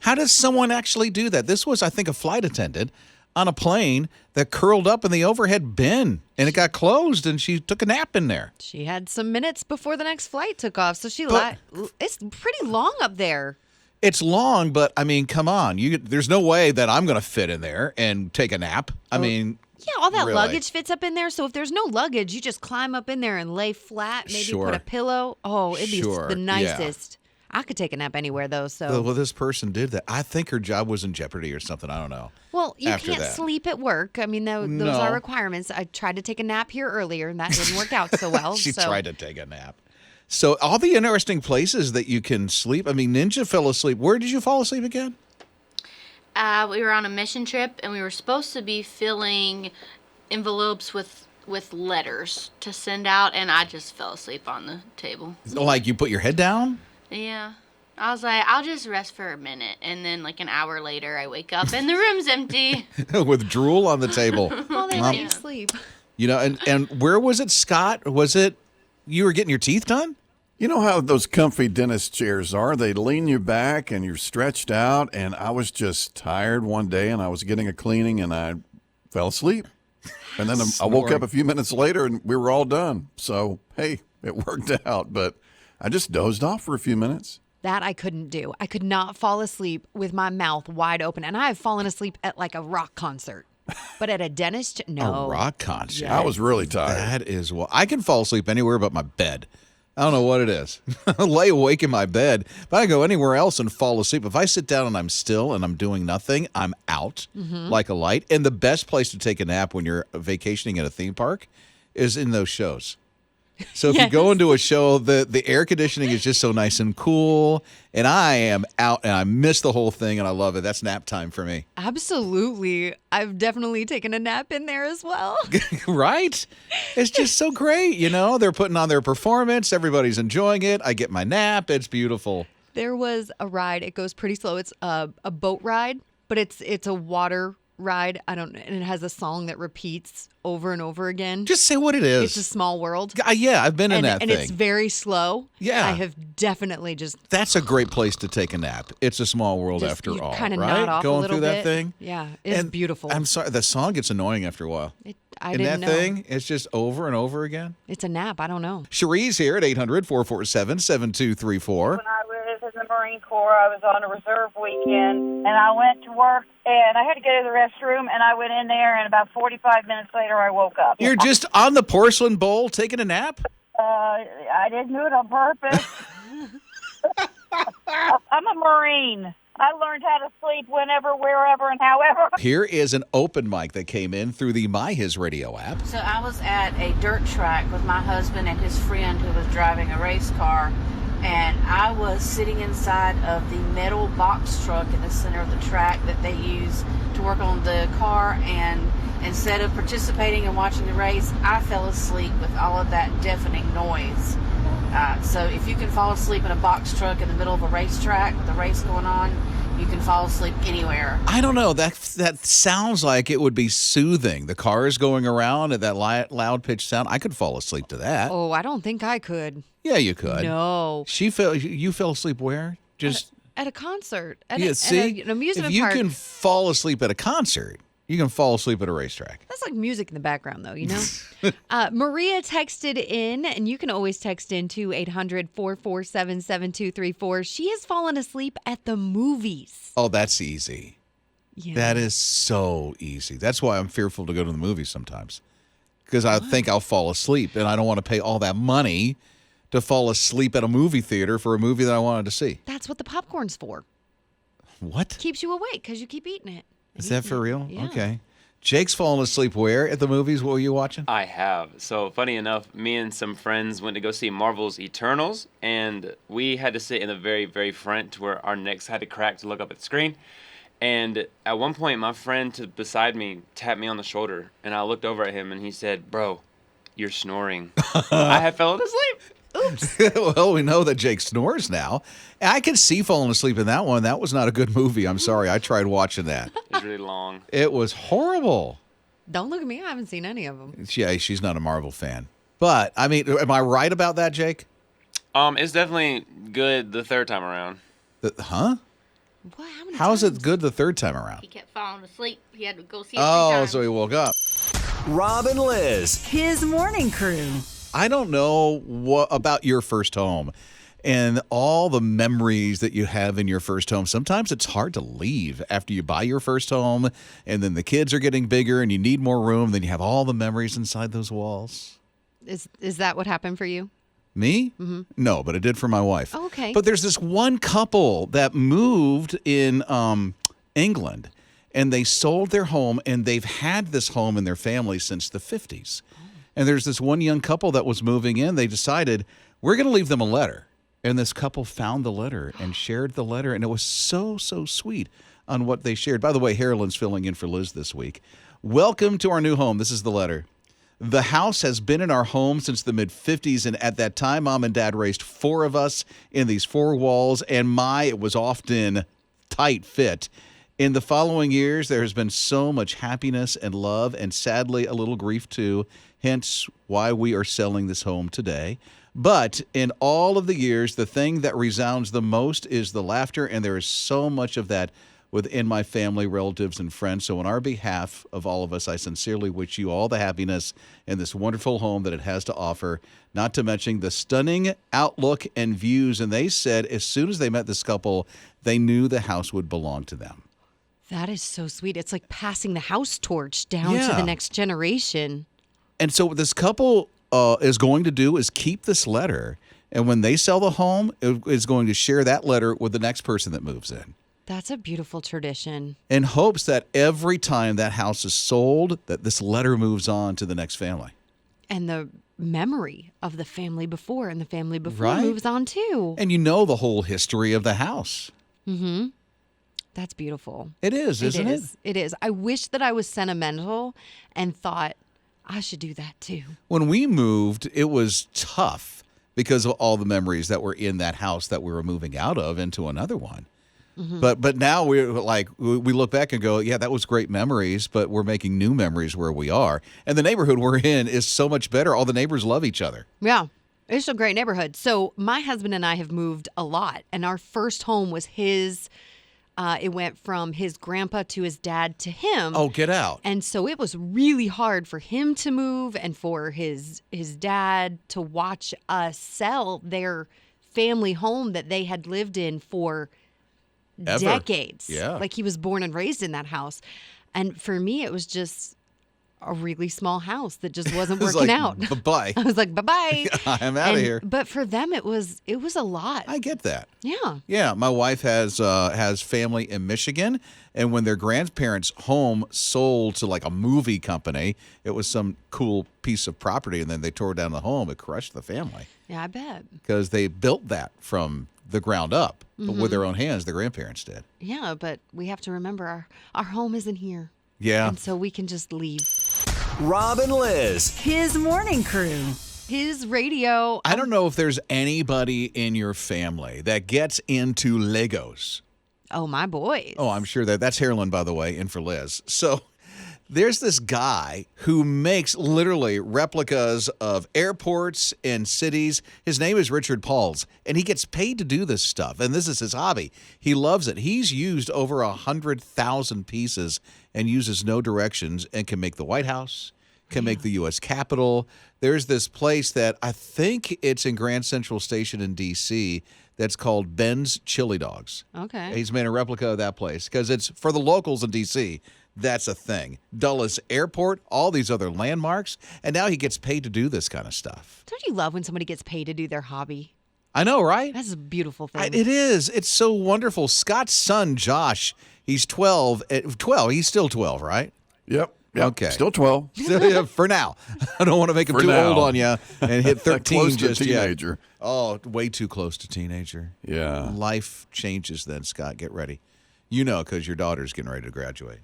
How does someone actually do that? This was, I think, a flight attendant on a plane that curled up in the overhead bin, and it got closed, and she took a nap in there. She had some minutes before the next flight took off, so it's pretty long up there. It's long, but, I mean, come on. There's no way that I'm going to fit in there and take a nap. I mean... Yeah, all that really. luggage fits up in there, so if there's no luggage, you just climb up in there and lay flat, maybe put a pillow. Oh, it'd be the nicest. Yeah. I could take a nap anywhere, though. So, well, this person did that. I think her job was in jeopardy or something. I don't know. Well, you can't sleep at work. I mean, those are requirements. I tried to take a nap here earlier, and that didn't work out so well. She tried to take a nap. So all the interesting places that you can sleep. I mean, Ninja fell asleep. Where did you fall asleep again? We were on a mission trip, and we were supposed to be filling envelopes with letters to send out, and I just fell asleep on the table. Like you put your head down? Yeah. I was like, I'll just rest for a minute. And then like an hour later, I wake up and the room's empty. With drool on the table. Well, they let you sleep. You know, and where was it, Scott? Was it you were getting your teeth done? You know how those comfy dentist chairs are? They lean you back and you're stretched out. And I was just tired one day and I was getting a cleaning and I fell asleep. And then I woke up a few minutes later and we were all done. So, hey, it worked out. But I just dozed off for a few minutes. That I couldn't do. I could not fall asleep with my mouth wide open. And I have fallen asleep at like a rock concert. But at a dentist, no. A rock concert? Yes. I was really tired. That is, well, I can fall asleep anywhere but my bed. I don't know what it is. I lay awake in my bed, but I go anywhere else and fall asleep. If I sit down and I'm still and I'm doing nothing, I'm out like a light. And the best place to take a nap when you're vacationing at a theme park is in those shows. So if you go into a show, the air conditioning is just so nice and cool, and I am out, and I miss the whole thing, and I love it. That's nap time for me. Absolutely. I've definitely taken a nap in there as well. Right? It's just so great, you know? They're putting on their performance. Everybody's enjoying it. I get my nap. It's beautiful. There was a ride. It goes pretty slow. It's a boat ride, but it's a water ride. And it has a song that repeats over and over again. Just say what it is. It's A Small World. Yeah, I've been in that thing. And it's very slow. Yeah. I have definitely just... That's a great place to take a nap. It's a small world after all, kind of right? nod off Going a little through bit. that thing. Yeah, it's beautiful. I'm sorry, the song gets annoying after a while. I didn't know. Thing, it's just over and over again. It's a nap. I don't know. Cherie's here at 800-447-7234. When I was in the Marine Corps, I was on a reserve weekend, and I went to work, and I had to go to the restroom, and I went in there, and about 45 minutes later, I woke up. You're just on the porcelain bowl taking a nap? I didn't do it on purpose. I'm a Marine. I learned how to sleep whenever, wherever, and however. Here is an open mic that came in through the My HISRadio app. So I was at a dirt track with my husband and his friend who was driving a race car, and I was sitting inside of the metal box truck in the center of the track that they use to work on the car, and instead of participating and watching the race, I fell asleep with all of that deafening noise. So if you can fall asleep in a box truck in the middle of a racetrack with a race going on, you can fall asleep anywhere. I don't know. That sounds like it would be soothing. The car is going around at that loud pitched sound. I could fall asleep to that. Oh, I don't think I could. Yeah, you could. No. You fell asleep where? Just at a concert. At an amusement if you park. can fall asleep at a concert, you can fall asleep at a racetrack. That's like music in the background, though, you know? Maria texted in, and you can always text in to 800-447-7234. She has fallen asleep at the movies. Oh, that's easy. Yeah. That is so easy. That's why I'm fearful to go to the movies sometimes. Because I think I'll fall asleep, and I don't want to pay all that money to fall asleep at a movie theater for a movie that I wanted to see. That's what the popcorn's for. What? Keeps you awake because you keep eating it. Is that for real? Yeah. Okay. Jake's fallen asleep where at the movies? What were you watching? I have. So funny enough, me and some friends went to go see Marvel's Eternals, and we had to sit in the very, very front where our necks had to crack to look up at the screen. And at one point, my friend beside me tapped me on the shoulder, and I looked over at him, and he said, "Bro, you're snoring." I had fallen asleep. Oops. Well, we know that Jake snores now. I could see falling asleep in that one. That was not a good movie. I'm sorry. I tried watching that. It was really long. It was horrible. Don't look at me. I haven't seen any of them. Yeah, she's not a Marvel fan. But, I mean, am I right about that, Jake? It's definitely good the third time around. Huh? What? How many How is times? it good the third time around? He kept falling asleep. He had to go see it 3 Oh, times. so he woke up. Rob and Liz. His morning crew. I don't know what about your first home and all the memories that you have in your first home. Sometimes it's hard to leave after you buy your first home, and then the kids are getting bigger and you need more room. Then you have all the memories inside those walls. Is that what happened for you? Me? Mm-hmm. No, but it did for my wife. Oh, okay. But there's this one couple that moved in England, and they sold their home, and they've had this home in their family since the 50s. And there's this one young couple that was moving in. They decided, we're going to leave them a letter. And this couple found the letter and shared the letter, and it was so, so sweet on what they shared. By the way, Harlan's filling in for Liz this week. Welcome to our new home. This is the letter. The house has been in our home since the mid-50s, and at that time, Mom and Dad raised 4 of us in these 4 walls, and it was often tight fit. In the following years, there has been so much happiness and love, and sadly, a little grief too, hence why we are selling this home today. But in all of the years, the thing that resounds the most is the laughter, and there is so much of that within my family, relatives, and friends. So on our behalf of all of us, I sincerely wish you all the happiness in this wonderful home that it has to offer, not to mention the stunning outlook and views. And they said as soon as they met this couple, they knew the house would belong to them. That is so sweet. It's like passing the house torch down to Yeah. the next generation. And so what this couple is going to do is keep this letter. And when they sell the home, it is going to share that letter with the next person that moves in. That's a beautiful tradition. In hopes that every time that house is sold, that this letter moves on to the next family. And the memory of the family before and the family before Right. moves on too. And you know the whole history of the house. Mm-hmm. That's beautiful. It is, isn't it? It is. I wish that I was sentimental and thought I should do that too. When we moved, it was tough because of all the memories that were in that house that we were moving out of into another one. Mm-hmm. But now we're like, we look back and go, yeah, that was great memories, but we're making new memories where we are. And the neighborhood we're in is so much better. All the neighbors love each other. Yeah. It's a great neighborhood. So my husband and I have moved a lot, and our first home was his. It went from his grandpa to his dad to him. Oh, get out. And so it was really hard for him to move and for his dad to watch us sell their family home that they had lived in for Ever. decades. Yeah. Like he was born and raised in that house. And for me, it was just a really small house that just wasn't It was working like, out. bye-bye. I was like, bye-bye. I'm out of here. But for them, it was a lot. I get that. Yeah. Yeah, my wife has family in Michigan, and when their grandparents' home sold to like a movie company, it was some cool piece of property, and then they tore down the home. It crushed the family Yeah, I bet. because they built that from the ground up, but Mm-hmm. with their own hands. The grandparents did. Yeah, but we have to remember our home isn't here. Yeah. And so we can just leave. Rob and Liz. His morning crew. His radio. I don't know if there's anybody in your family that gets into Legos. Oh, my boys. Oh, I'm sure that's Harlan, by the way, in for Liz. So there's this guy who makes literally replicas of airports and cities. His name is Richard Pauls, and he gets paid to do this stuff. And this is his hobby. He loves it. He's used over 100,000 pieces and uses no directions and can make the White House, can make the U.S. Capitol. There's this place that I think it's in Grand Central Station in D.C. that's called Ben's Chili Dogs. Okay. He's made a replica of that place because it's for the locals in D.C. That's a thing. Dulles Airport, all these other landmarks, and now he gets paid to do this kind of stuff. Don't you love when somebody gets paid to do their hobby? I know, right? That's a beautiful thing. It is. It's so wonderful. Scott's son, Josh, he's 12. 12. He's still 12, right? Yep. Okay. Still 12. So, for now. I don't want to make him For too now. old on you and hit 13 Close to just yet. teenager. Oh, way too close to teenager. Yeah. Life changes then, Scott. Get ready. You know, because your daughter's getting ready to graduate.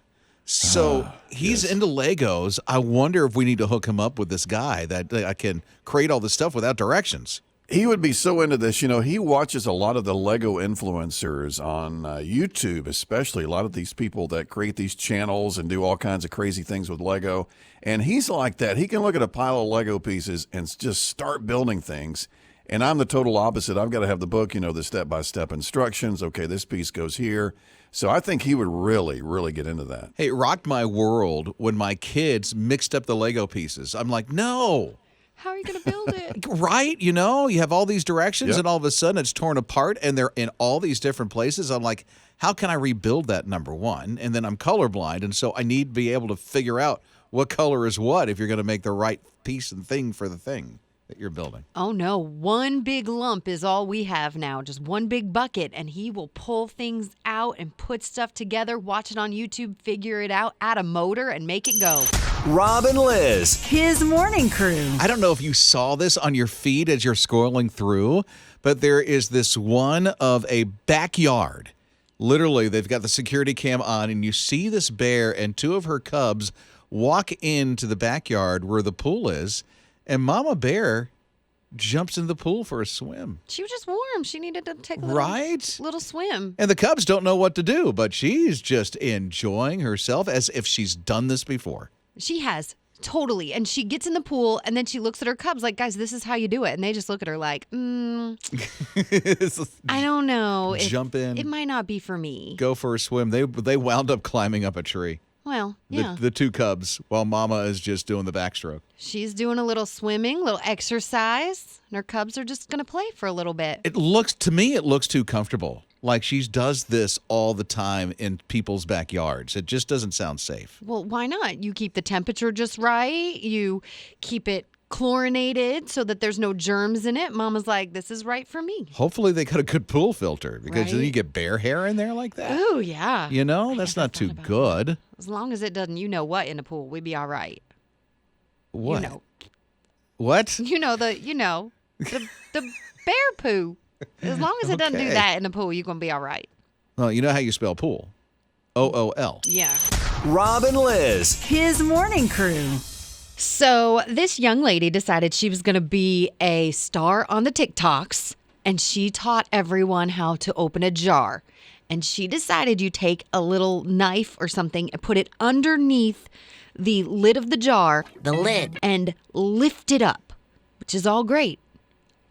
So he's into Legos. I wonder if we need to hook him up with this guy that I can create all this stuff without directions. He would be so into this. He watches a lot of the Lego influencers on YouTube, especially a lot of these people that create these channels and do all kinds of crazy things with Lego. And he's like that. He can look at a pile of Lego pieces and just start building things. And I'm the total opposite. I've got to have the book, the step-by-step instructions. Okay, this piece goes here. So I think he would really, really get into that. Hey, it rocked my world when my kids mixed up the Lego pieces. I'm like, no. How are you going to build it? Right? You have all these directions Yep. and all of a sudden it's torn apart and they're in all these different places. I'm like, how can I rebuild that, number one? And then I'm colorblind. And so I need to be able to figure out what color is what if you're going to make the right piece and thing for the thing that you're building. Oh, no. One big lump is all we have now. Just one big bucket. And he will pull things out and put stuff together, watch it on YouTube, figure it out, add a motor, and make it go. Rob and Liz. His morning crew. I don't know if you saw this on your feed as you're scrolling through, but there is this one of a backyard. Literally, they've got the security cam on, and you see this bear and two of her cubs walk into the backyard where the pool is, and Mama Bear jumps into the pool for a swim. She was just warm. She needed to take a little swim. And the cubs don't know what to do, but she's just enjoying herself as if she's done this before. She has. Totally. And she gets in the pool and then she looks at her cubs like, guys, this is how you do it. And they just look at her like, I don't know. Jump in. It might not be for me. Go for a swim. They wound up climbing up a tree. Well, yeah. The two cubs, while Mama is just doing the backstroke. She's doing a little swimming, little exercise, and her cubs are just going to play for a little bit. It looks too comfortable. Like she does this all the time in people's backyards. It just doesn't sound safe. Well, why not? You keep the temperature just right. You keep it chlorinated so that there's no germs in it. Mama's like, this is right for me. Hopefully they got a good pool filter because then Right. you get bear hair in there like that. Oh, yeah. That's not too good. As long as it doesn't, you know what, in the pool, we'd be all right. What? You know. What? The bear poo. As long as it doesn't do Okay. that in the pool, you're going to be all right. Well, you know how you spell pool. OOL. Yeah. Rob and Liz. His morning crew. So this young lady decided she was going to be a star on the TikToks, and she taught everyone how to open a jar. And she decided you take a little knife or something and put it underneath the lid of the jar. The lid. And lift it up, which is all great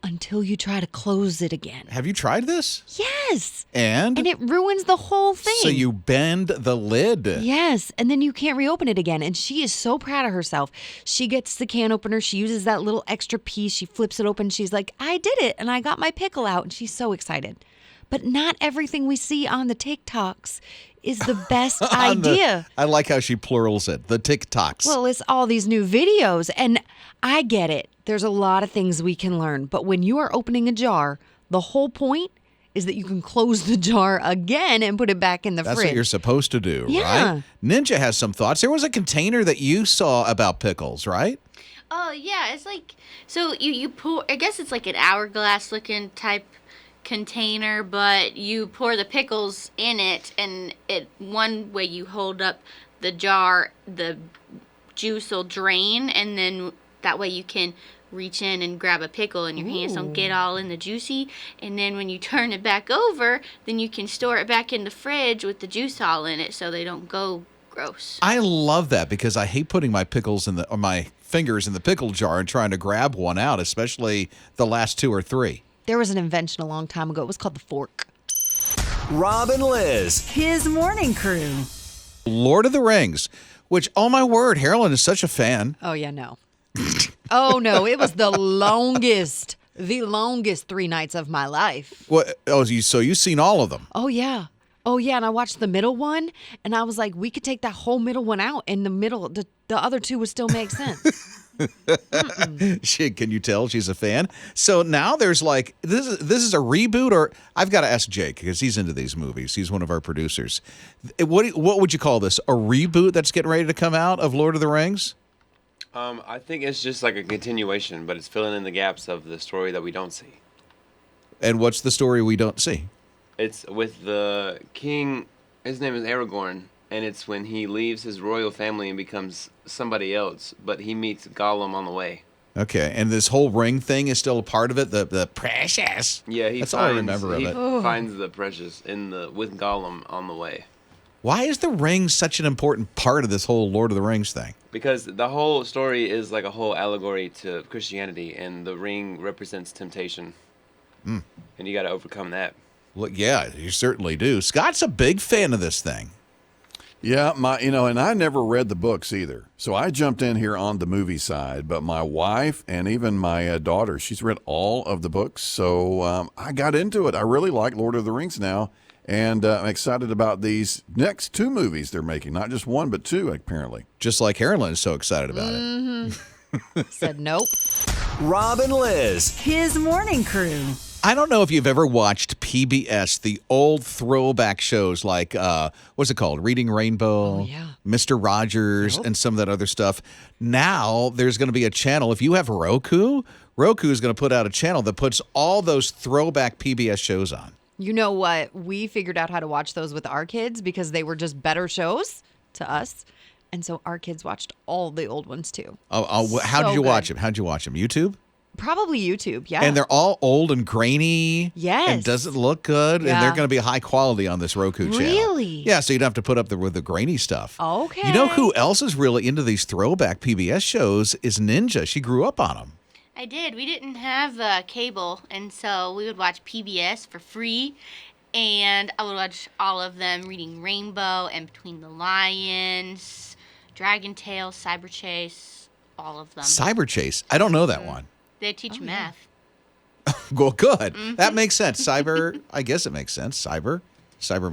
until you try to close it again. Have you tried this? Yes. And it ruins the whole thing. so you bend the lid. Yes, and then you can't reopen it again. And she is so proud of herself. She gets the can opener. She uses that little extra piece. She flips it open. She's like, I did it, and I got my pickle out. And she's so excited. But not everything we see on the TikToks is the best idea. I like how she plurals it. The TikToks. Well, it's all these new videos, and I get it. There's a lot of things we can learn. But when you are opening a jar, the whole point is that you can close the jar again and put it back in the That's fridge. what you're supposed to do, Yeah. right? Ninja has some thoughts. There was a container that you saw about pickles, right? Oh yeah, it's like so you pour. I guess it's like an hourglass looking type container, but you pour the pickles in it, and one way you hold up the jar, the juice will drain, and then that way you can reach in and grab a pickle and your hands don't get all in the juicy, and then when you turn it back over, then you can store it back in the fridge with the juice all in it so they don't go gross. I love that because I hate putting my my fingers in the pickle jar and trying to grab one out, especially the last two or three. There was an invention a long time ago. It was called the fork. Rob and Liz. His morning crew. Lord of the Rings, which, oh my word, Harlan is such a fan. Oh, yeah, no. Oh, no. It was the longest 3 nights of my life. What? Oh, so you've seen all of them? Oh, yeah. Oh, yeah. And I watched the middle one, and I was like, we could take that whole middle one out, and the other two would still make sense. Can you tell she's a fan? So now there's like this is a reboot, or I've got to ask Jake because he's into these movies. He's one of our producers. What would you call this? A reboot that's getting ready to come out of Lord of the Rings? I think it's just like a continuation, but it's filling in the gaps of the story that we don't see. And what's the story we don't see? It's with the king. His name is Aragorn, and it's when he leaves his royal family and becomes somebody else, but he meets Gollum on the way. Okay, and this whole ring thing is still a part of it. The precious. Yeah, That's all I remember of he it. finds the precious with Gollum on the way. Why is the ring such an important part of this whole Lord of the Rings thing? Because the whole story is like a whole allegory to Christianity, and the ring represents temptation. And you got to overcome that. Well, yeah, you certainly do. Scott's a big fan of this thing. Yeah, and I never read the books either. So I jumped in here on the movie side, but my wife and even my daughter, she's read all of the books. So I got into it. I really like Lord of the Rings now, and I'm excited about these next 2 movies they're making. Not just 1, but 2, apparently. Just like Carolyn is so excited about it. Said nope. Rob and Liz. His morning crew. I don't know if you've ever watched PBS, the old throwback shows like, what's it called? Reading Rainbow, yeah. Mr. Rogers, and some of that other stuff. Now there's going to be a channel. If you have Roku is going to put out a channel that puts all those throwback PBS shows on. You know what? We figured out how to watch those with our kids because they were just better shows to us. And so our kids watched all the old ones too. How did you watch them? How'd you watch them? YouTube? Probably YouTube, yeah. And they're all old and grainy. Yes. And doesn't look good. Yeah. And they're going to be high quality on this Roku channel. Really? Yeah, so you don't have to put up with the grainy stuff. Okay. You know who else is really into these throwback PBS shows is Ninja. She grew up on them. I did. We didn't have cable, and so we would watch PBS for free, and I would watch all of them, Reading Rainbow and Between the Lions, Dragon Tale, Cyber Chase, all of them. Cyber Chase. I don't know that one. They teach math. Well, good. That makes sense. Cyber, I guess it makes sense. Cyber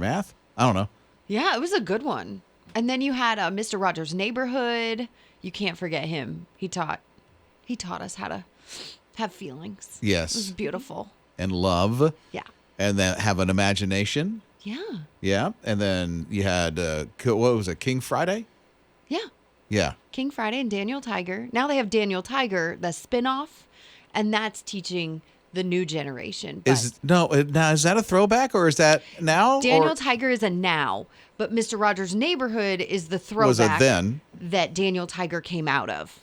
math. I don't know. Yeah, it was a good one. And then you had Mr. Rogers' Neighborhood. You can't forget him. He taught us how to have feelings. Yes. It was beautiful. And love. Yeah. And then have an imagination. Yeah. Yeah. And then you had, what was it, King Friday? Yeah. Yeah. King Friday and Daniel Tiger. Now they have Daniel Tiger, the spinoff, and that's teaching the new generation. But Now is that a throwback or is that now? Daniel Tiger is a now, but Mr. Rogers' Neighborhood is the throwback Was it then? that Daniel Tiger came out of.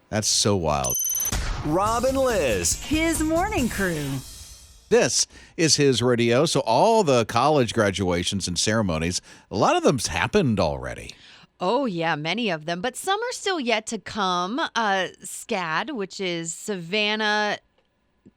That's so wild. Rob and Liz. His morning crew. This is his radio. So all the college graduations and ceremonies, a lot of them's happened already. Oh, yeah, many of them, but some are still yet to come. SCAD, which is Savannah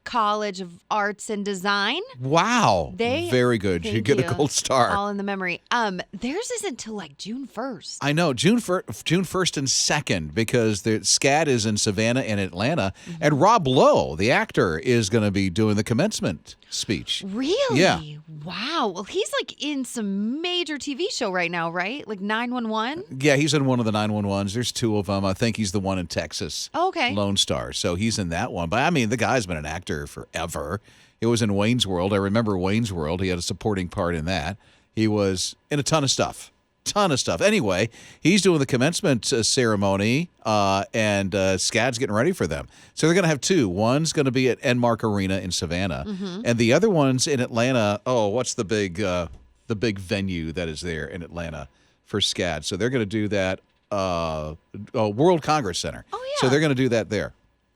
College of Arts and Design. Wow. Very good. You Thank get you. a gold star. All in the memory. Theirs isn't till like June 1st. I know, June 1st and 2nd, because the SCAD is in Savannah and Atlanta. And Rob Lowe, the actor, is going to be doing the commencement speech. Really? Yeah. Wow. Well, he's like in some major TV show right now, right? Like 911? Yeah, he's in one of the 911s. There's 2 of them. I think he's the one in Texas. Oh, okay. Lone Star. So he's in that one. But I mean, the guy's been an actor forever. It was in Wayne's World. I remember Wayne's World. He had a supporting part in that. He was in a ton of stuff. Anyway, he's doing the commencement ceremony, and SCAD's getting ready for them. So they're going to have 2. One's going to be at Enmark Arena in Savannah, and the other one's in Atlanta. Oh, what's the big venue that is there in Atlanta for SCAD? So they're going to do that World Congress Center. Oh, yeah. So they're going to do that there.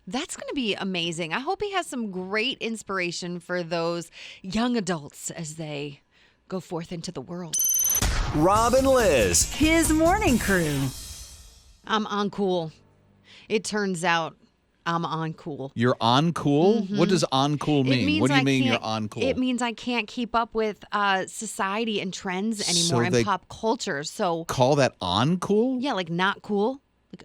That's going to be amazing. I hope he has some great inspiration for those young adults as they go forth into the world. Rob and Liz. His morning crew. I'm uncool. It turns out I'm uncool. You're uncool? What does uncool mean? What do you mean you're uncool? It means I can't keep up with society and trends So anymore they and pop culture. So call that uncool? yeah, like not cool, like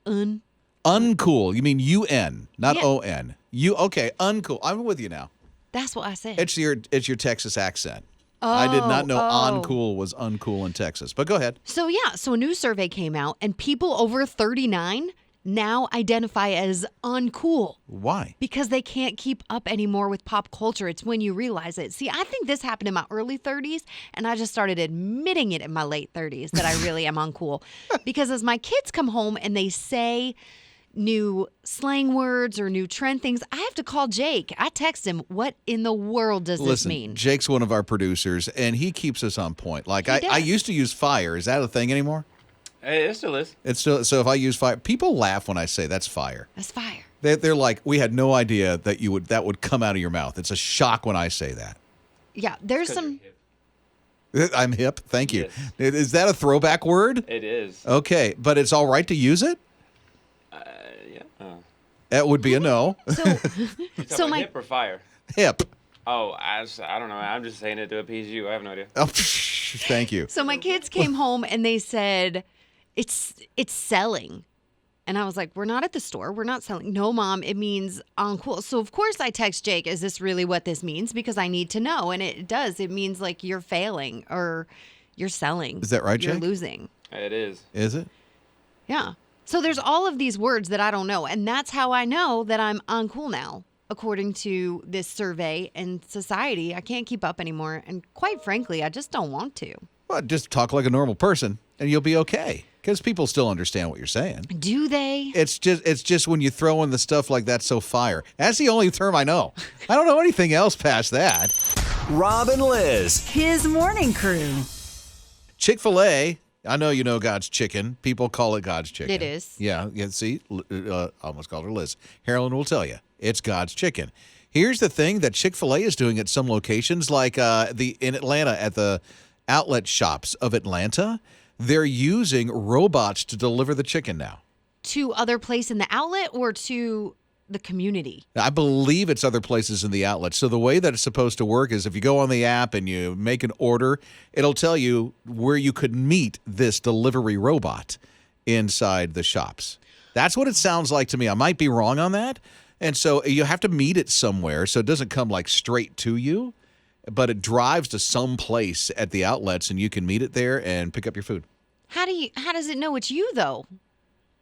Uncool. You mean UN, not Yeah. ON. Okay, uncool. I'm with you now. That's what I said. It's your Texas accent. I did not know uncool was uncool in Texas. But go ahead. So a new survey came out, and people over 39 now identify as uncool. Why? Because they can't keep up anymore with pop culture. It's when you realize it. See, I think this happened in my early 30s, and I just started admitting it in my late 30s that I really am uncool. Because as my kids come home and they say new slang words or new trend things, I have to call Jake. I text him, what in the world does this mean? Jake's one of our producers, and he keeps us on point. Like, He I does. used to use fire. Is that a thing anymore? Hey, it still is. It's still, so if I use fire, people laugh when I say that's fire. That's fire. They're like, we had no idea that that would come out of your mouth. It's a shock when I say that. Yeah, there's some. I'm hip. Thank you. Yes. Is that a throwback word? It is. Okay, but it's all right to use it? Yeah. That would be a no. So hip or fire? Hip. Oh, I don't know. I'm just saying it to appease you. I have no idea. Oh, thank you. So my kids came home and they said, it's selling. And I was like, we're not at the store. We're not selling. No, Mom, it means uncool. So, of course, I text Jake, is this really what this means? Because I need to know. And it does. It means like you're failing or you're selling. Is that right, You're Jake? losing. It is. Is it? Yeah. So there's all of these words that I don't know. And that's how I know that I'm uncool now. According to this survey and society, I can't keep up anymore. And quite frankly, I just don't want to. Well, just talk like a normal person and you'll be okay. Because people still understand what you're saying. Do they? It's just when you throw in the stuff like that, so fire. That's the only term I know. I don't know anything else past that. Rob and Liz. His morning crew. Chick-fil-A, I know you know God's chicken. People call it God's chicken. It is. Yeah, see, almost called her Liz. Harlan will tell you, it's God's chicken. Here's the thing that Chick-fil-A is doing at some locations, like in Atlanta at the outlet shops of Atlanta. They're using robots to deliver the chicken now. To other place in the outlet or to the community? I believe it's other places in the outlet. So the way that it's supposed to work is if you go on the app and you make an order, it'll tell you where you could meet this delivery robot inside the shops. That's what it sounds like to me. I might be wrong on that. And so you have to meet it somewhere so it doesn't come like straight to you. But it drives to some place at the outlets, and you can meet it there and pick up your food. How does it know it's you though?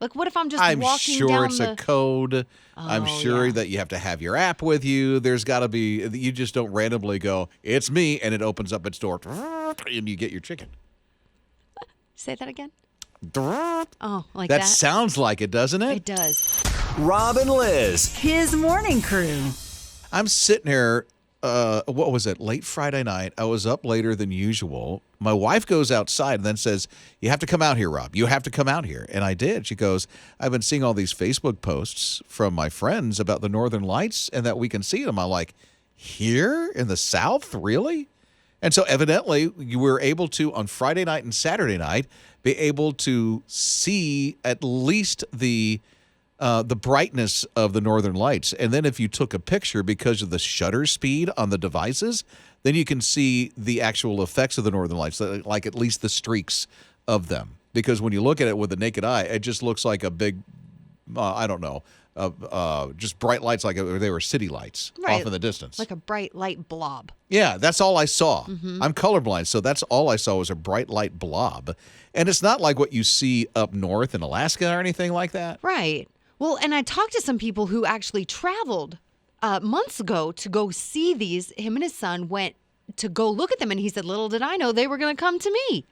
Like, what if I'm just I'm walking sure down it's a code. I'm Oh, sure yeah. that you have to have your app with you. There's got to be. You just don't randomly go, "It's me," and it opens up its door, and you get your chicken. Say that again? That Oh, like that? sounds like it, doesn't it? It does. Rob and Liz. His morning crew. I'm sitting here. What was it? Late Friday night. I was up later than usual. My wife goes outside and then says, "You have to come out here, Rob. You have to come out here." And I did. She goes, "I've been seeing all these Facebook posts from my friends about the Northern Lights and that we can see them." I'm like, "Here in the South? Really?" And so evidently you were able to, on Friday night and Saturday night, be able to see at least the brightness of the Northern Lights. And then if you took a picture because of the shutter speed on the devices, then you can see the actual effects of the Northern Lights, like at least the streaks of them. Because when you look at it with the naked eye, it just looks like a big, I don't know, just bright lights like they were city lights Right. off in the distance. Like a bright light blob. Yeah, that's all I saw. I'm colorblind, so that's all I saw was a bright light blob. And it's not like what you see up north in Alaska or anything like that. Right. Well, and I talked to some people who actually traveled months ago to go see these. Him and his son went to go look at them, and he said, little did I know they were going to come to me.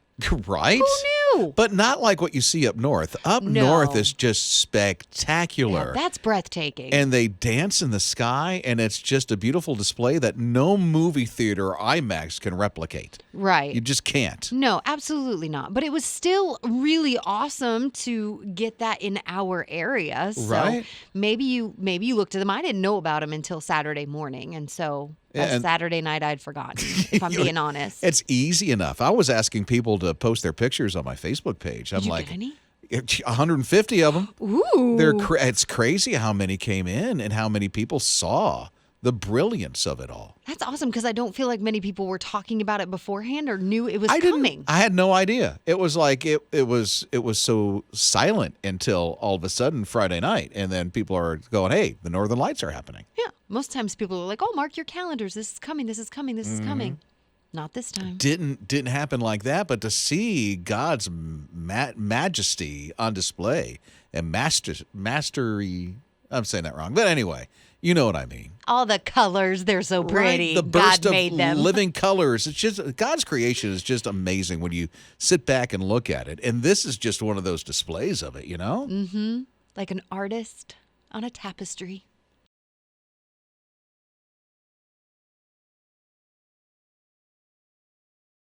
Right? Who knew? But not like what you see up north. Up No. north is just spectacular. Yeah, that's breathtaking. And they dance in the sky, and it's just a beautiful display that no movie theater or IMAX can replicate. right. You just can't. No, absolutely not. But it was still really awesome to get that in our area. So Right. maybe you looked at them. I didn't know about them until Saturday morning, and so Yeah, by and- Saturday night I'd forgotten. If I'm being honest. It's easy enough. I was asking people to post their pictures on my Facebook page. I'm Did you like, get any? 150 of them. Ooh. It's crazy how many came in and how many people saw the brilliance of it all. That's awesome because I don't feel like many people were talking about it beforehand or knew it was I coming. I had no idea. It was like it was so silent until all of a sudden Friday night, and then people are going, "Hey, the Northern Lights are happening." Yeah. Most times people are like, "Oh, mark your calendars. This is coming. This is coming. This is coming." Not this time. Didn't happen like that, but to see God's majesty on display and mastery. I'm saying that wrong, but anyway, you know what I mean. All the colors, they're so pretty. Right? The burst God of made them. living colors. It's just God's creation is just amazing when you sit back and look at it. And this is just one of those displays of it, you know? Like an artist on a tapestry.